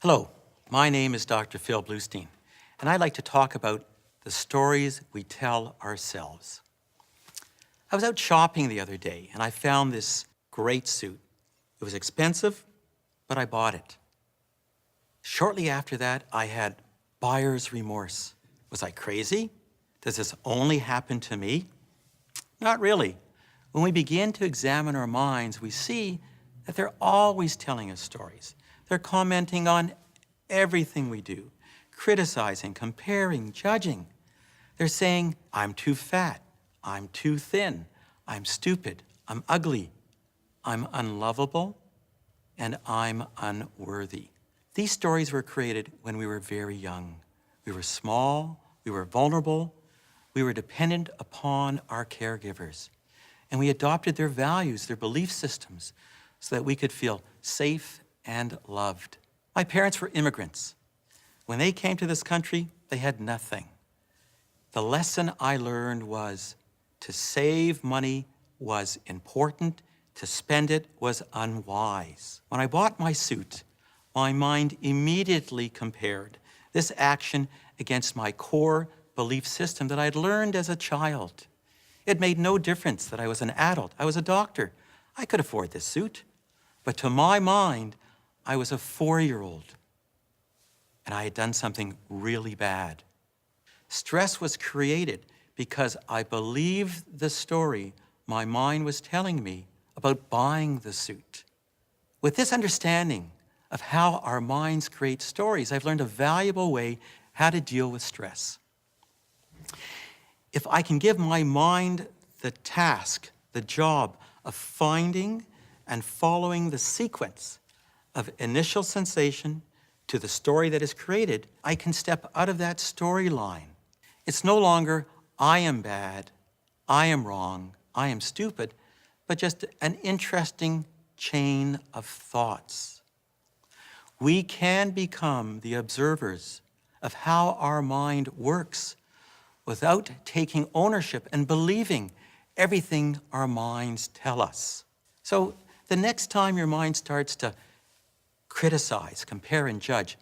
Hello, my name is Dr. Phil Bluestein, and I'd like to talk about the stories we tell ourselves. I was out shopping the other day, and I found this great suit. It was expensive, but I bought it. Shortly after that, I had buyer's remorse. Was I crazy? Does this only happen to me? Not really. When we begin to examine our minds, we see that they're always telling us stories. They're commenting on everything we do, criticizing, comparing, judging. They're saying, I'm too fat, I'm too thin, I'm stupid, I'm ugly, I'm unlovable, and I'm unworthy. These stories were created when we were very young. We were small, we were vulnerable, we were dependent upon our caregivers, and we adopted their values, their belief systems, so that we could feel safe and loved. My parents were immigrants. When they came to this country, they had nothing. The lesson I learned was to save money was important, to spend it was unwise. When I bought my suit, my mind immediately compared this action against my core belief system that I'd learned as a child. It made no difference that I was an adult. I was a doctor. I could afford this suit. But to my mind, I was a 4-year-old, and I had done something really bad. Stress was created because I believed the story my mind was telling me about buying the suit. With this understanding of how our minds create stories, I've learned a valuable way how to deal with stress. If I can give my mind the task, the job of finding and following the sequence of initial sensation to the story that is created, I can step out of that storyline. It's no longer, I am bad, I am wrong, I am stupid, but just an interesting chain of thoughts. We can become the observers of how our mind works without taking ownership and believing everything our minds tell us. So the next time your mind starts to criticize, compare, and judge,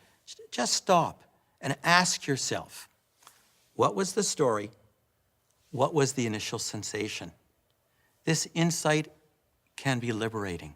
just stop and ask yourself, what was the story? What was the initial sensation? This insight can be liberating.